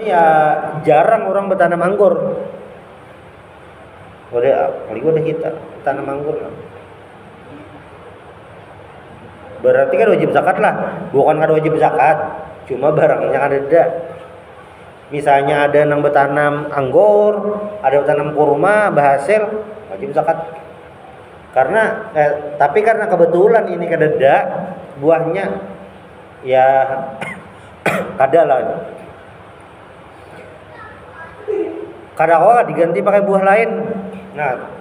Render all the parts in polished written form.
Ya jarang orang bertanam anggur. Udah kita tanam anggur lah. Berarti kan wajib zakat lah. Bukan kan wajib zakat, cuma barangnya ada. Misalnya ada yang bertanam anggur, ada yang bertanam kurma, berhasil wajib zakat. Tapi karena kebetulan ini kadeda buahnya ya kada lah. Kadang diganti pakai buah lain. Nah,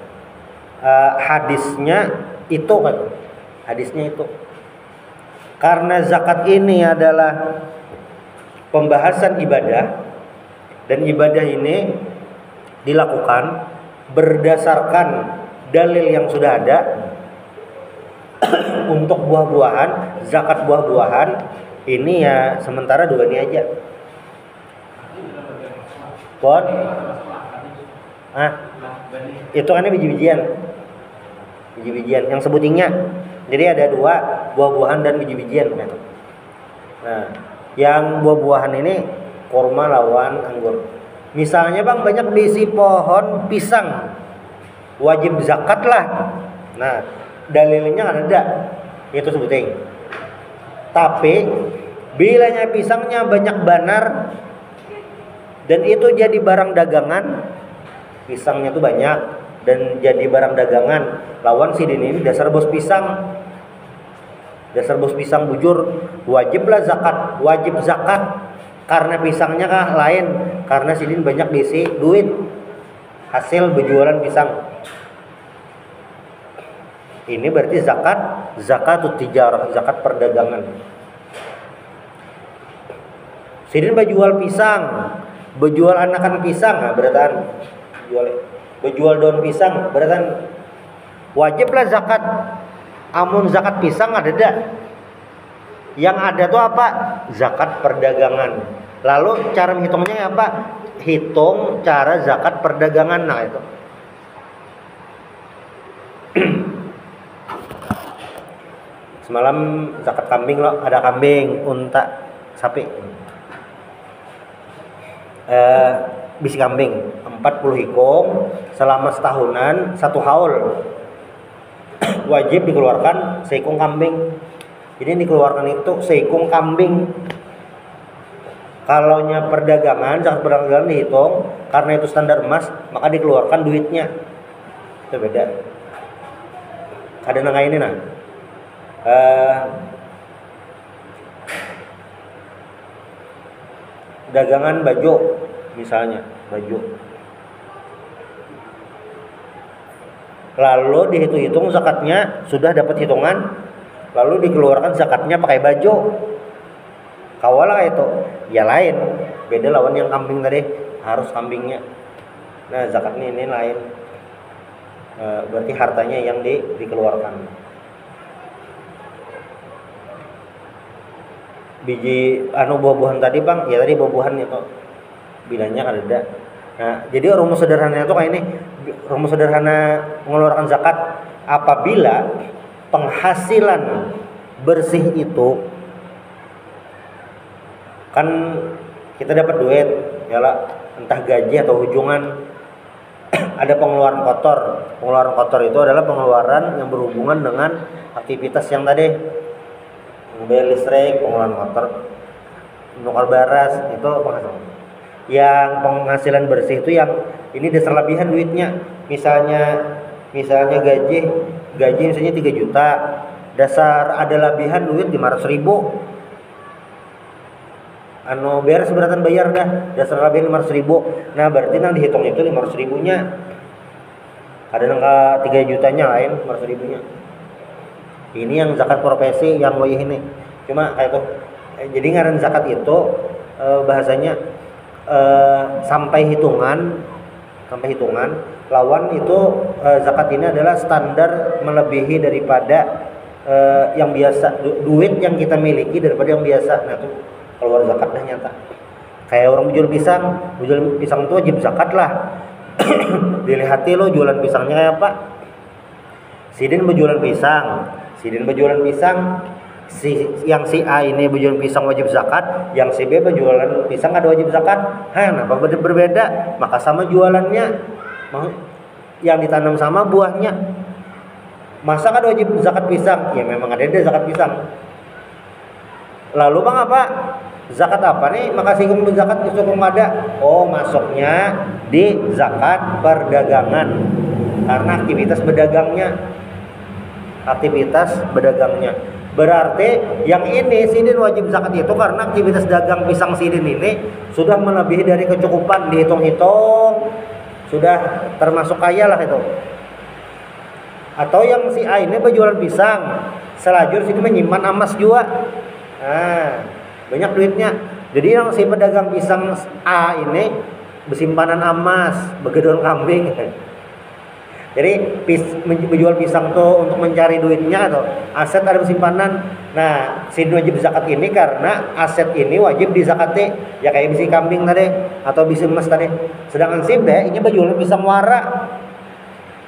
hadisnya itu kan. Hadisnya itu. Karena zakat ini adalah pembahasan ibadah dan ibadah ini dilakukan berdasarkan dalil yang sudah ada untuk buah-buahan, zakat buah-buahan ini ya sementara dua ini aja. Pon? Itu kan biji-bijian. Biji-bijian yang sebutingnya. Jadi ada dua, buah-buahan dan biji-bijian. Nah, yang buah-buahan ini kurma lawan anggur. Misalnya Bang banyak diisi pohon pisang, wajib zakat lah. Nah, dalilnya ada, itu sebuting. Tapi bilanya pisangnya banyak banar dan itu jadi barang dagangan, pisangnya tuh banyak dan jadi barang dagangan, lawan sidin ini dasar bos pisang. Dasar bos pisang bujur, wajiblah zakat, wajib zakat karena pisangnya kah lain, karena sidin banyak diisi duit hasil berjualan pisang. Ini berarti zakatut tijarah, zakat perdagangan. Sidin berjual pisang, berjual anakan pisang, berarti berjual daun pisang, berarti wajiblah zakat. Amun zakat pisang ada dah. Yang ada tuh apa? Zakat perdagangan. Lalu cara menghitungnya apa? Hitung cara zakat perdagangan. Nah itu. Semalam zakat kambing loh, ada kambing, unta, sapi. Bisi kambing 40 ikung selama setahunan, 1 haul. Wajib dikeluarkan seikung kambing. Jadi dikeluarkan itu seikung kambing. Kalau nya perdagangan, zakat perdagangan dihitung karena itu standar emas, maka dikeluarkan duitnya. Itu beda. Ada nangka ini nah. Dagangan baju misalnya, baju. Lalu dihitung-hitung zakatnya, sudah dapat hitungan, lalu dikeluarkan zakatnya pakai baju. Kawalah itu, ya lain, beda lawan yang kambing tadi, harus kambingnya. Nah zakatnya ini lain, berarti hartanya yang dikeluarkan. Biji buah-buahan tadi Bang, ya tadi buah-buahan itu bilangnya kan ada. Nah, jadi rumus sederhananya itu kayak ini. Rumus sederhana mengeluarkan zakat apabila penghasilan bersih itu kan kita dapat duit, yalah entah gaji atau ujungan ada pengeluaran kotor. Pengeluaran kotor itu adalah pengeluaran yang berhubungan dengan aktivitas yang tadi, bayar listrik, pengeluaran kotor, menukar baras, itu penghasilan. Yang penghasilan bersih itu yang ini dasar lebihan duitnya. Misalnya gaji misalnya 3 juta, dasar ada lebihan duit 500.000. Beres seberatan bayar dah, dasar lebihan 500.000. Nah, berarti nang dihitung itu 500.000-nya. Ada nangka 3 jutanya lain 500.000-nya. Ini yang zakat profesi yang wajib ini. Cuma kayak itu. Jadi ngaran zakat itu bahasanya sampai hitungan lawan itu zakat ini adalah standar melebihi daripada yang biasa, duit yang kita miliki daripada yang biasa. Nah itu keluar zakat dah nyata. Kayak orang jual pisang itu wajib zakat lah. Dilihati lo jualan pisangnya kayak apa. Sidin berjualan pisang si A ini berjualan pisang wajib zakat, yang si B berjualan pisang ada wajib zakat. Kenapa berbeda? Maka sama jualannya, yang ditanam sama buahnya. Masa kan wajib zakat pisang? Ya memang ada zakat pisang. Lalu bang apa? Zakat apa nih? Makasih hukum zakat hukum ada. Oh masuknya di zakat perdagangan karena aktivitas bedagangnya. Berarti yang ini sidin wajib zakat itu karena aktivitas dagang pisang sidin ini sudah melebihi dari kecukupan, dihitung-hitung sudah termasuk kaya lah itu. Atau yang si A ini berjualan pisang, selajur sini menyimpan emas juga. Nah, banyak duitnya. Jadi yang si pedagang pisang A ini bersimpanan emas, begedon kambing. Jadi menjual pisang tuh untuk mencari duitnya atau aset ada simpanan. Nah, si wajib zakat ini karena aset ini wajib dizakati, ya kayak bisi kambing tadi atau bisi emas tadi. Sedangkan si B ini berjual pisang wara.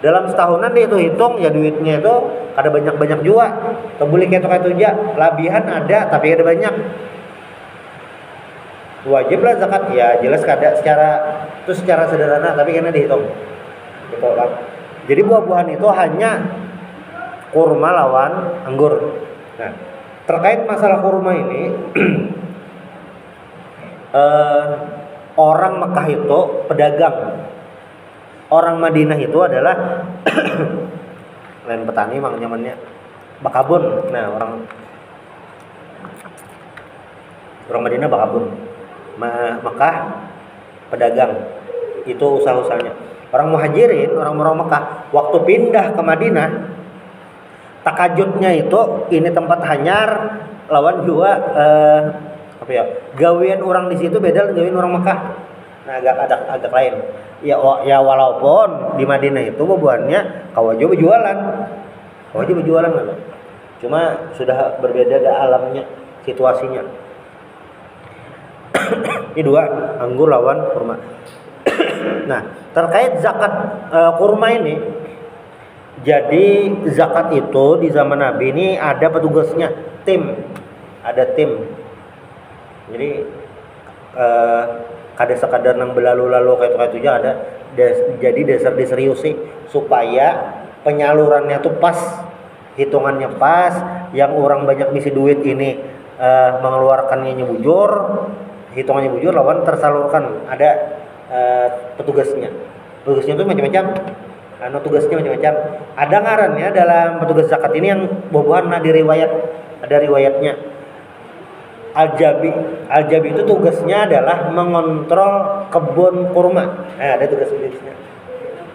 Dalam setahunan dia itu hitung ya duitnya itu ada banyak juga. Kebuli kayak itu aja, labihan ada tapi ada banyak. Wajiblah zakat ya jelas kada secara sederhana tapi karena dihitung. Gitu kan. Jadi buah-buahan itu hanya kurma lawan anggur. Nah, terkait masalah kurma ini, orang Mekah itu pedagang, orang Madinah itu adalah lain petani mang nyamannya bakabun. Nah, orang Madinah bakabun, Mekah pedagang, itu usaha-usahanya. Orang Muhajirin, orang-orang Mekah, waktu pindah ke Madinah, takajutnya itu ini tempat hanyar lawan juga gawean orang di situ beda dengan gawean orang Mekah. Nah, agak lain. Ya walaupun di Madinah itu buahnya kawajo berjualan kan. Cuma sudah berbeda alamnya, situasinya. Ini dua, anggur lawan kurma. Nah, terkait zakat kurma ini, jadi zakat itu di zaman Nabi ini ada petugasnya, ada tim. Jadi kada sekadar nang berlalu-lalu kayak itu aja ada. Jadi dasar diseriusi supaya penyalurannya tuh pas, hitungannya pas, yang orang banyak misi duit ini mengeluarkannya bujur, hitungannya bujur lawan tersalurkan ada petugasnya itu macam-macam. Tugasnya macam-macam. Ada ngarannya dalam petugas zakat ini yang buah-buahan ada riwayatnya. Al-Jabi itu tugasnya adalah mengontrol kebun kurma. Ada tugasnya.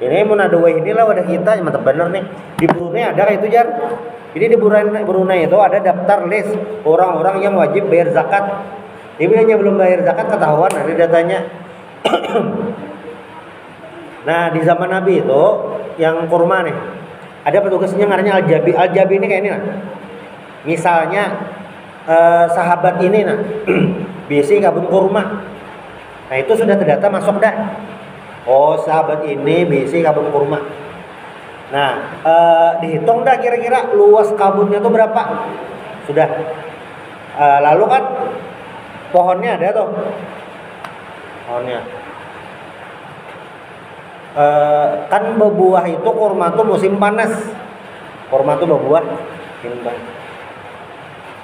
Ini Munadawai inilah wadah kita, mantap bener nih. Di Brunei ada kayak itu Jar. Jadi di Brunei itu ada daftar list orang-orang yang wajib bayar zakat. Ini hanya belum bayar zakat ketahuan ada datanya. Nah, di zaman Nabi itu yang kurma nih, ada petugasnya namanya Al-Jabi. Al-Jabi ini kayak ini nah. Misalnya sahabat ini nah, bisi kabun kurma. Nah, itu sudah terdata masuk dah. Oh, sahabat ini bisi kabun kurma. Nah, dihitung dah kira-kira luas kabunnya tuh berapa. Sudah. Lalu kan pohonnya ada tuh. Pohonnya. Kan berbuah itu kurma tuh musim panas. Kurma tuh berbuah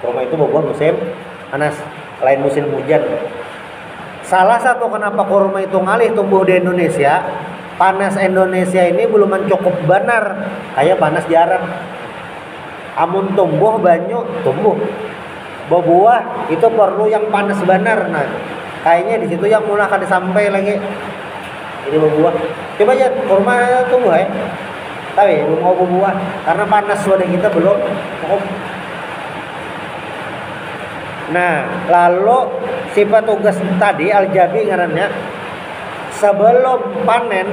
kurma itu berbuah musim panas, lain musim hujan. Salah satu kenapa kurma itu ngalih tumbuh di Indonesia, panas Indonesia ini belum mencukup benar kayak panas jarang. Amun tumbuh banyu tumbuh. Berbuah itu perlu yang panas benar. Nah, kayaknya di situ yang mulai akan sampai lagi. Ini berbuah. Coba aja kurma tumbuh ya. Tapi belum mau berbuah karena panas wadah kita belum cukup. Nah, lalu sifat tugas tadi Al-Jabi ngarannya sebelum panen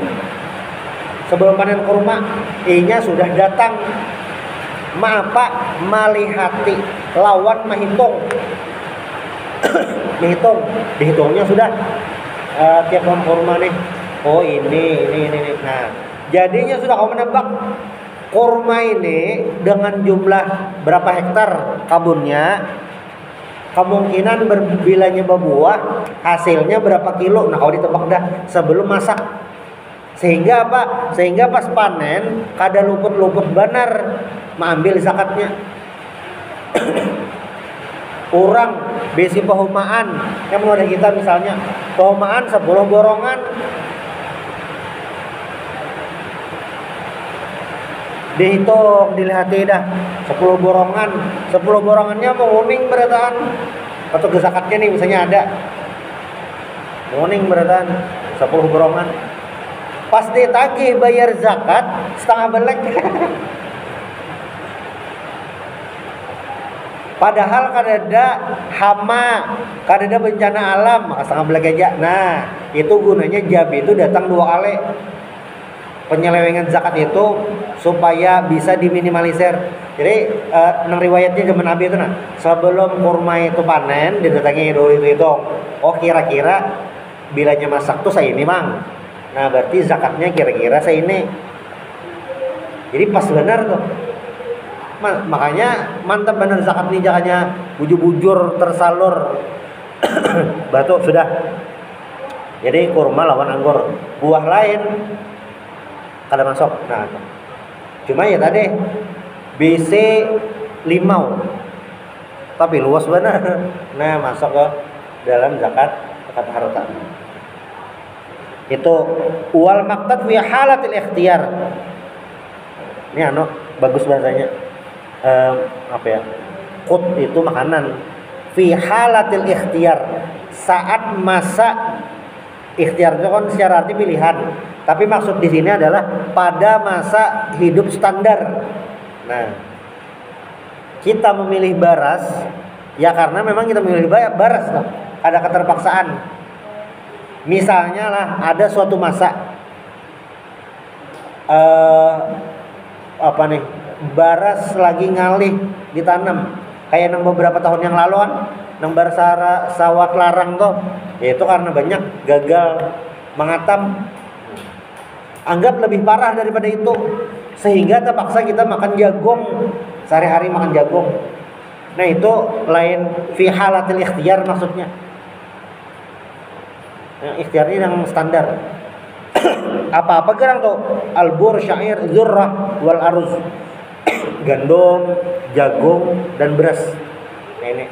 kurma, inya sudah datang malihati lawan menghitung. Dihitungnya sudah tiap pohon kurma nih. Oh ini. Nah, jadinya sudah kau menebak kurma ini dengan jumlah berapa hektar kebunnya, kemungkinan bilanya berbuah hasilnya berapa kilo. Nah kalau ditebak dah sebelum masak, sehingga apa? Sehingga pas panen kada luput-luput benar mengambil zakatnya. Orang besi pehumaan yang menurut kita misalnya pehumaan 10 borongan, dihitung dilihat dah 10 borongan, 10 borongannya mau uning berataan atau zakatnya nih misalnya ada uning berataan 10 borongan, pas ditagih bayar zakat setengah belek. Padahal kadada hama, kadada bencana alam, maka setengah belek aja. Nah itu gunanya jabi itu datang 2 kali. Penyelewengan zakat itu supaya bisa diminimalisir. Jadi nang riwayatnya zaman Nabi itu sebelum kurma itu panen didatangi dulu itu. Oh kira-kira bilanya masak tuh saya ini mang. Nah berarti zakatnya kira-kira saya ini. Jadi pas benar tuh. Makanya mantap benar zakat nih, jangannya bujur-bujur tersalur. Batu sudah. Jadi kurma lawan anggur. Buah lain kada masuk. Nah, cuma ya tadi BC limau, tapi luas benar. Nah, masuk ke dalam zakat harta. Itu wal maqtad fi halatil ikhtiyar. Ini bagus bahasanya. Apa ya? Qut itu makanan. Fi halatil ikhtiyar, saat masa ikhtiar itu kan secara arti pilihan. Tapi maksud di sini adalah pada masa hidup standar. Nah, kita memilih baras ya karena memang kita memilih baras, loh. Ada keterpaksaan. Misalnya lah ada suatu masa apa nih, baras lagi ngalih ditanam kayak nang beberapa tahun yang lalu kan, nang barsara sawat larang tuh, yaitu karena banyak gagal mengatam. Anggap lebih parah daripada itu, sehingga terpaksa kita makan jagung, sehari-hari makan jagung. Nah itu lain fi halatil ikhtiyar maksudnya. Yang ikhtiarnya yang standar. Apa-apa gerang tuh, albur, syair, zurrah, wal aruz. Gandum, jagung, dan beras. Nah, ini.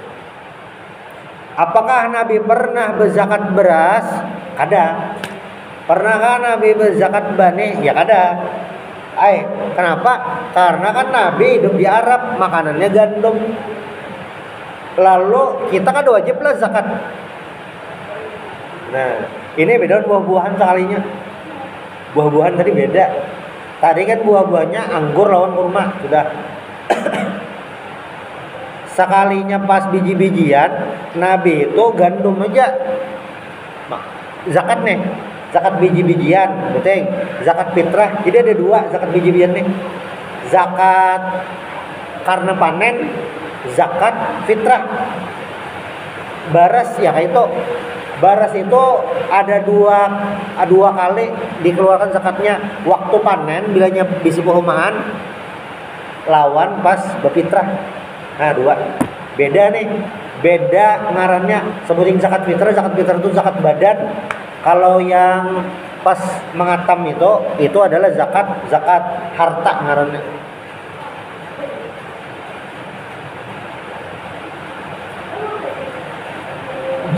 Apakah Nabi pernah berzakat beras? Ada. Pernahkah Nabi berzakat bani? Ya ada. Kenapa? Karena kan Nabi hidup di Arab, makanannya gandum. Lalu kita kan wajib lah zakat. Nah, ini beda buah-buahan sekalinya. Buah-buahan tadi beda. Tadi kan buah-buahnya anggur lawan kurma sudah. Sekalinya pas biji-bijian, Nabi itu gandum aja. Zakat nih, zakat biji-bijian, betul? Zakat fitrah. Jadi ada 2 zakat biji-bijian nih. Zakat karena panen, zakat fitrah. Baras ya kayak itu. Baras itu ada dua kali dikeluarkan zakatnya, waktu panen bilanya bisi perumahan lawan pas berfitrah. Nah 2 beda nih, beda ngarannya. Sebutin zakat fitrah itu zakat badan. Kalau yang pas mengatam itu adalah zakat harta ngarannya.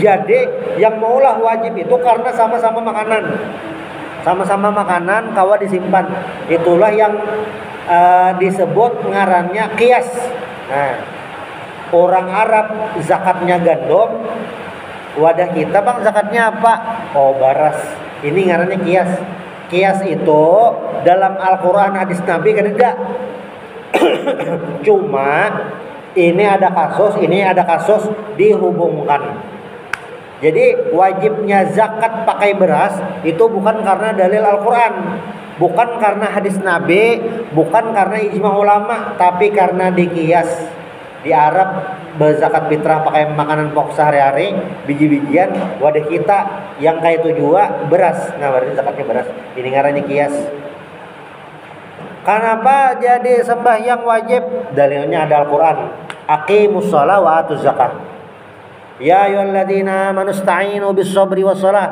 Jadi yang maulah wajib itu karena sama-sama makanan kawa disimpan. Itulah yang disebut ngarannya qiyas. Nah, orang Arab zakatnya gandum, wadah kita bang zakatnya apa? Oh baras. Ini ngarannya qiyas. Qiyas itu dalam Al-Quran hadis Nabi kan tidak. Cuma ini ada kasus dihubungkan. Jadi wajibnya zakat pakai beras itu bukan karena dalil Al-Quran, bukan karena hadis Nabi, bukan karena ijma ulama, tapi karena dikias. Di Arab berzakat fitrah pakai makanan pokok sehari-hari, biji-bijian. Wadah kita yang kayak itu juga beras. Nah berarti zakatnya beras. Ini ngarannya kias. Kenapa jadi sembahyang wajib? Dalilnya ada Al-Qur'an. Aqimus shalah wa atuz zakah. Ya ayyuhalladzina amanu ista'inu bis sabri was shalah.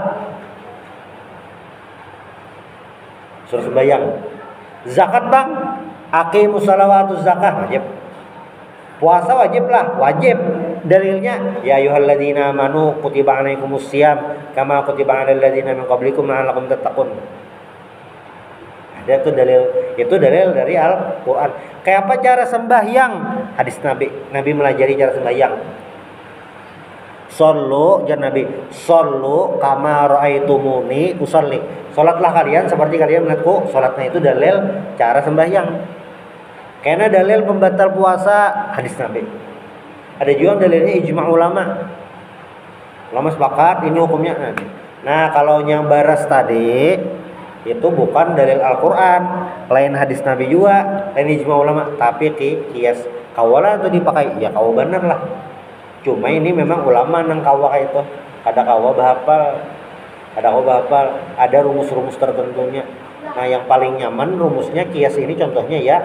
Suruh sembahyang. Zakat bang, aqimus shalah wa atuz zakah wajib. Puasa wajib lah, wajib. Dalilnya ya ayyuhalladzina amanu kutiba alaikumus syiyam kama kutiba alal ladzina min qablikum la'allakum tattaqun. Ada tuh dalil, itu dalil dari Al-Qur'an. Kayak apa cara sembahyang? Hadis Nabi. Nabi melajari cara sembahyang. Sallu, jangan Nabi, sallu kama raaitumuni usolli. Salatlah kalian seperti kalian melihatku salatnya, itu dalil cara sembahyang. Karena dalil pembatal puasa hadis Nabi. Ada juga dalilnya ijma ulama. Ulama sepakat ini hukumnya. Nah, kalau yang baras tadi itu bukan dalil Al-Qur'an, lain hadis Nabi juga, lain ijma ulama, tapi kias. Kawalah itu dipakai, ya kawa bener lah. Cuma ini memang ulama nang kawa kayak itu. Ada kawa bahapal, ada rumus-rumus tertentunya. Nah, yang paling nyaman rumusnya kias ini contohnya ya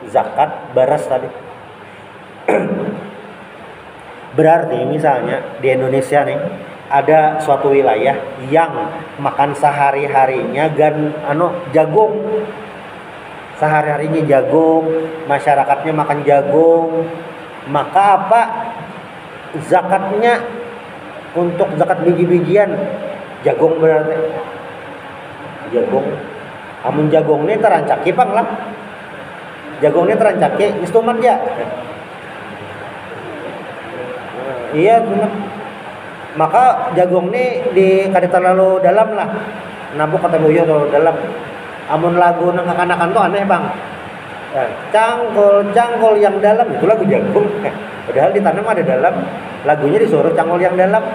zakat baras tadi. Berarti misalnya di Indonesia nih ada suatu wilayah yang makan sehari-harinya jagung. Sehari-harinya jagung, masyarakatnya makan jagung. Maka apa? Zakatnya untuk zakat biji-bijian jagung berarti. Jagung. Amun jagung ini terancak kipang lah. Jagungnya terancak geus tuman ya. Iya benar. Maka jagung ini kada terlalu dalam lah. Nabuk kata buyuh terlalu dalam. Amun lagu nang kekanakan tuh aneh bang. Cangkul yang dalam itu lagu jagung. Padahal ditanam ada dalam. Lagunya disuruh cangkul yang dalam.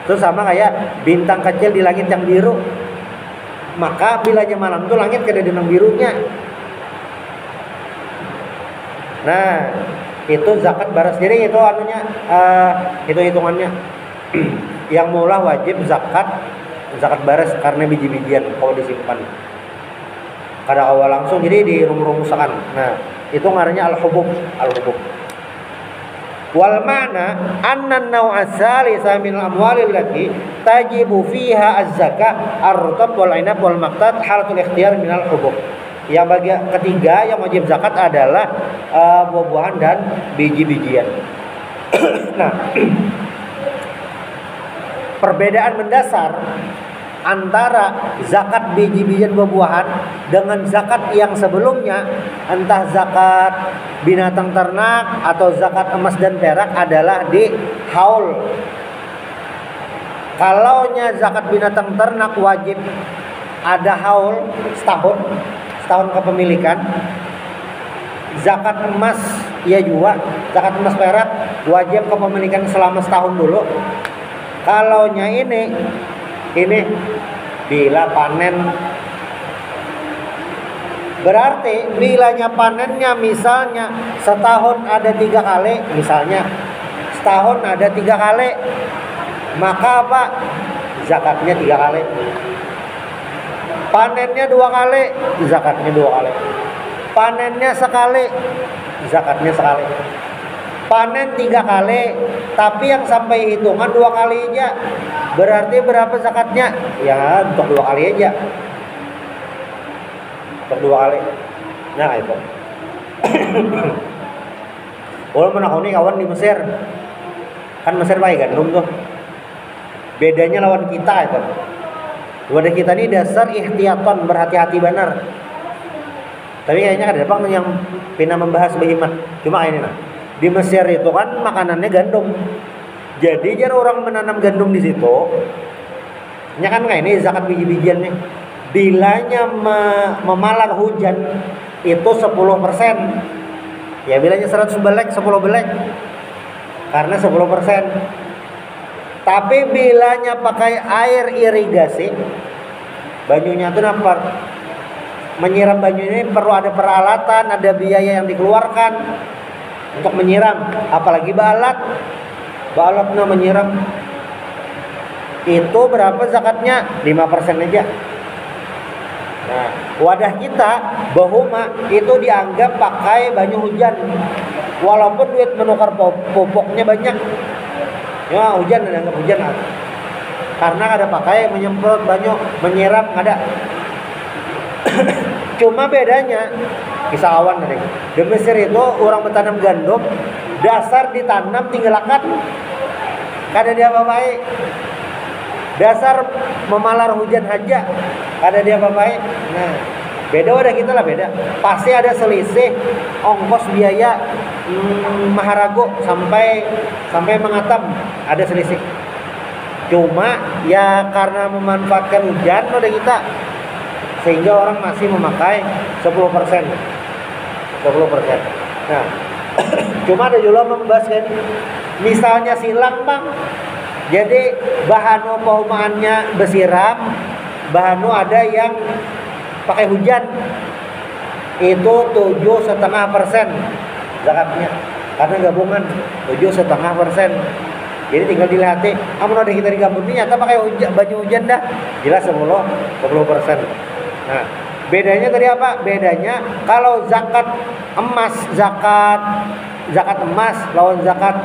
Terus sama kayak bintang kecil di langit yang biru. Maka bilanya malam tuh langit kada ada birunya. Nah, itu zakat baras diri itu itu hitungannya. Yang mula wajib zakat baras karena biji-bijian kalau disimpan. Kada awal langsung jadi dirumus-rumusakan. Nah, itu ngarannya al-hubub. Wal ma'na anna an-naw'a tsalisa min al-amwali allati tajibu fiha az-zakah ar-rutab wal 'inab wal maqtat halatul ikhtiyar min al-hubub. Yang bagian ketiga yang wajib zakat adalah buah-buahan dan biji-bijian. Nah, perbedaan mendasar antara zakat biji-bijian buah-buahan dengan zakat yang sebelumnya, entah zakat binatang ternak atau zakat emas dan perak, adalah di haul. Kalaunya zakat binatang ternak wajib ada haul setahun kepemilikan. Zakat emas ya juga, zakat emas perak wajib kepemilikan selama setahun dulu. Kalaunya ini bila panen, berarti bilanya panennya misalnya setahun ada 3 kali, misalnya setahun ada 3 kali, maka apa? Zakatnya 3 kali. Panennya 2 kali, zakatnya 2 kali. Panennya sekali, zakatnya sekali. Panen 3 kali, tapi yang sampai hitungan 2 kali aja. Berarti berapa zakatnya? Ya untuk 2 kali aja. Untuk 2 kali. Nah itu. Walaupun aku nih kawan di Mesir, kan Mesir pakai gandum tuh. Bedanya lawan kita itu. Wadah kita ini dasar ihtiyatan, berhati-hati benar. Tapi kayaknya ada bang yang pernah membahas behimat. Cuma ini nah, di Mesir itu kan makanannya gandum. Jadi jangan orang menanam gandum di situ. Nya kan kayak ini zakat biji-bijiannya. Bilanya memalar hujan itu 10%. Ya bilanya 100 belek, 10 belek. Karena 10%. Tapi bilanya pakai air irigasi, banyunya itu nampak. Menyiram banyu ini perlu ada peralatan, ada biaya yang dikeluarkan untuk menyiram, apalagi balatnya menyiram. Itu berapa zakatnya? 5% aja. Nah, wadah kita bahuma itu dianggap pakai banyu hujan. Walaupun duit menukar popoknya banyak. Ya hujan dianggap hujan. Karena ada pakai menyemprot banyu, menyiram ada. Cuma bedanya kisah awan tadi. Di Mesir itu orang bertanam gandum, dasar ditanam tinggal akad. Kada dia apa-apa. Dasar memalar hujan aja, kada dia apa-apa. Nah, beda wadah kita lah beda. Pasti ada selisih ongkos biaya maharago sampai mengatam, ada selisih. Cuma ya karena memanfaatkan hujan wadah kita, sehingga orang masih memakai 10%. Nah, cuma ada juga membahas kan, misalnya silang bang, jadi bahanu paumaannya besiram, bahanu ada yang pakai hujan, itu 7,5% zakatnya, karena gabungan 7,5%. Jadi tinggal dilihat, amun ada kita digabung ini nyata pakai baju hujan dah, jelas 10%. Nah, bedanya tadi apa? Bedanya kalau zakat emas lawan zakat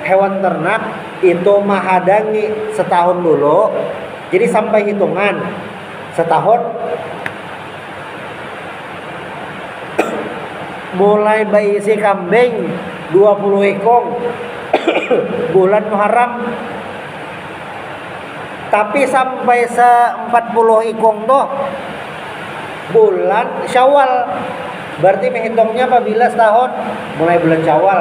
hewan ternak itu mahadangi setahun dulu. Jadi sampai hitungan setahun mulai bayi kambing 20 ekong bulan Muharram, tapi sampai 40 ekong tuh bulan Syawal. Berarti menghitungnya apabila setahun mulai bulan Syawal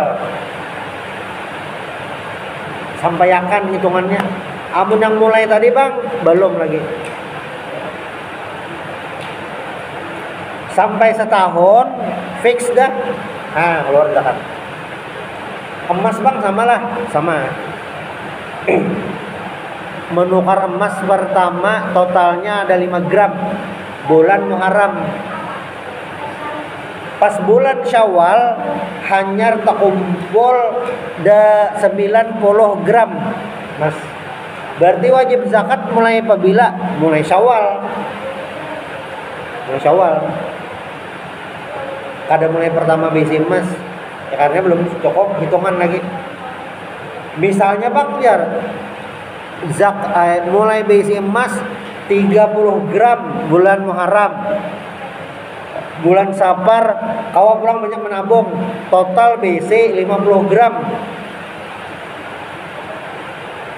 sampai akan hitungannya. Amun yang mulai tadi bang belum lagi. Sampai setahun fix dah. Nah keluar zakat. Emas bang sama. Menukar emas pertama totalnya ada 5 gram bulan Muharram. Pas bulan Syawal hanya terkumpul 90 gram mas. Berarti wajib zakat mulai apabila mulai Syawal. Kada mulai pertama besi emas ya, karena belum cukup hitungan lagi. Misalnya bang biar mulai besi emas 30 gram bulan Muharram, bulan Safar kawa pulang banyak menabung, total BC 50 gram.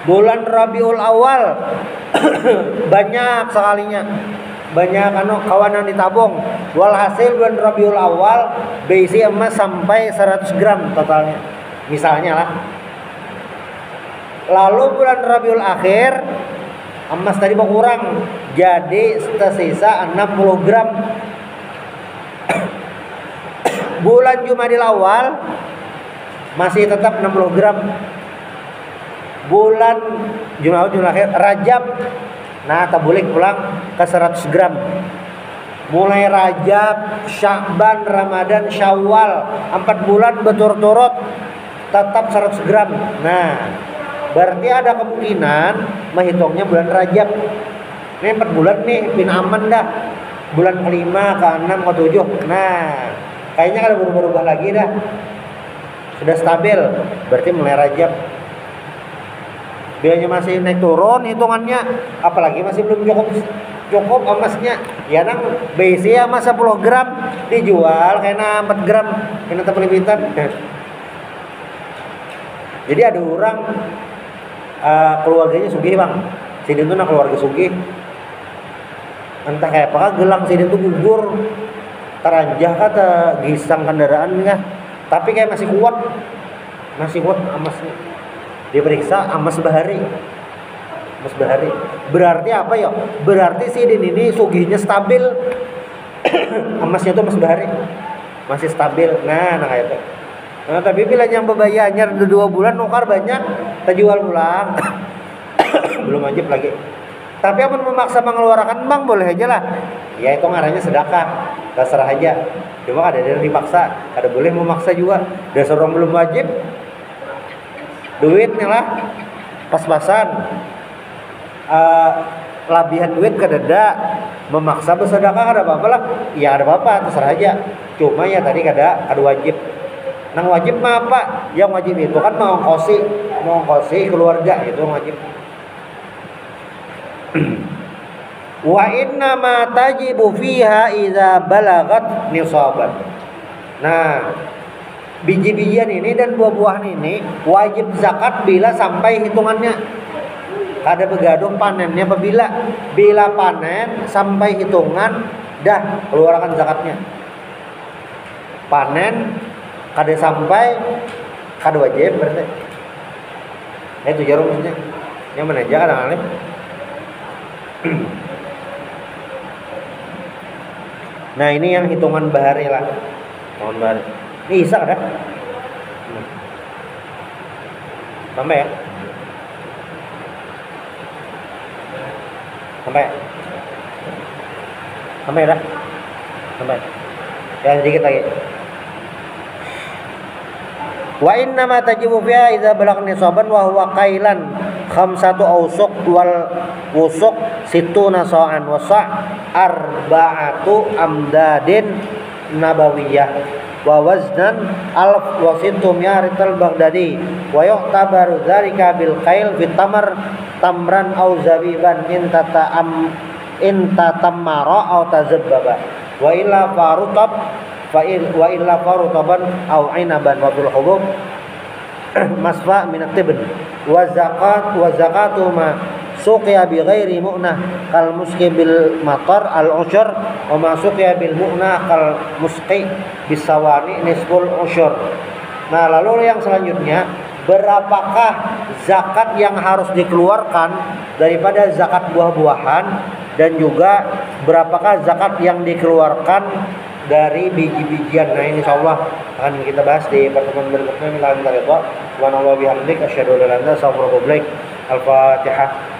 Bulan Rabiul Awal banyak sekalinya, banyak kawanan ditabung. Walhasil bulan Rabiul Awal BC emas sampai 100 gram totalnya, misalnya lah. Lalu bulan Rabiul Akhir emas tadi berkurang, jadi tersisa 60 gram. Bulan Jumadil Awal masih tetap 60 gram. Bulan Jumadil Akhir Rajab, nah tak boleh pulang ke 100 gram. Mulai Rajab, Sya'ban, Ramadan, Syawal 4 bulan berturut-turut tetap 100 gram. Nah berarti ada kemungkinan menghitungnya bulan Rajab. Ini 4 bulan nih, pin aman dah. Bulan kelima, ke-6, ke-7. Nah, kayaknya kada berubah-ubah lagi dah. Sudah stabil, berarti mulai Rajab. Bilanya masih naik turun hitungannya, apalagi masih belum cukup emasnya. Ya nang BC emas 10 gram dijual kayaknya 4 gram, kena terpelipitan. Jadi ada orang keluarganya sugih bang, sidin tuh nak keluarga sugih, entah kayak apa gelang sidin tuh gugur, teranjah kata gisang kendaraan kah, tapi kayak masih kuat emasnya. Diperiksa emas bahari, berarti apa ya? Berarti sidin ini sugihnya stabil. Emasnya tuh emas bahari masih stabil. Nah kayak itu. Nah, tapi bila yang bebayanya 2 bulan nukar banyak, terjual pulang. Belum wajib lagi. Tapi apa memaksa mengeluarkan bank boleh aja lah. Ya itu ngaranya sedekah, terserah aja. Cuma ada yang dipaksa, ada boleh memaksa juga. Dasar orang belum wajib, duitnya lah pas-pasan. Labihan duit kadada Memaksa bersedekah ada apa-apa lah. Ya ada apa-apa, terserah aja. Cuma ya tadi ada wajib. Nang wajib mah apa? Yang wajib itu kan mengongkosi keluarga, itu wajib. Wa inna ma tajibu fiha idza balagat nisaban. Nah, biji-bijian ini dan buah-buahan ini wajib zakat bila sampai hitungannya. Ada begadung panennya apabila panen sampai hitungan dah keluarkan zakatnya. Panen kada sampai kada wajib berarti. Itu jarumnya. Yang mana aja kadang-kadang. Nah ini yang hitungan bahari lah. Hitungan bahari. Ini Isa ada? Sampai ya? Sampai dah? Sampai. Ya sedikit lagi. Wa inna ma tajibu fiha idza balagha nisaban wa huwa qailan khamsatu awsuq wal wusuq situna sa'an wa sa' arba'atu amdadin nabawiyah wa waznan alf wa sintumya rital baghdadi wa yu'tabaru dzalika bil qail fit tamran aw zabiban in tatammara aw tazabbaba wa illa farutab wa illa farutaban aw inaban wa bil hubub masfa min at-tibn wa zakatu ma suqiya bi ghairi mu'nah kal musqi bil matar al usyur wa ma suqiya bil mu'nah kal musqi bis sawani nisful usyur. Nah lalu yang selanjutnya, berapakah zakat yang harus dikeluarkan daripada zakat buah-buahan, dan juga berapakah zakat yang dikeluarkan dari biji-bijian. Nah ini insyaallah akan kita bahas di pertemuan berikutnya. Al-Fatihah.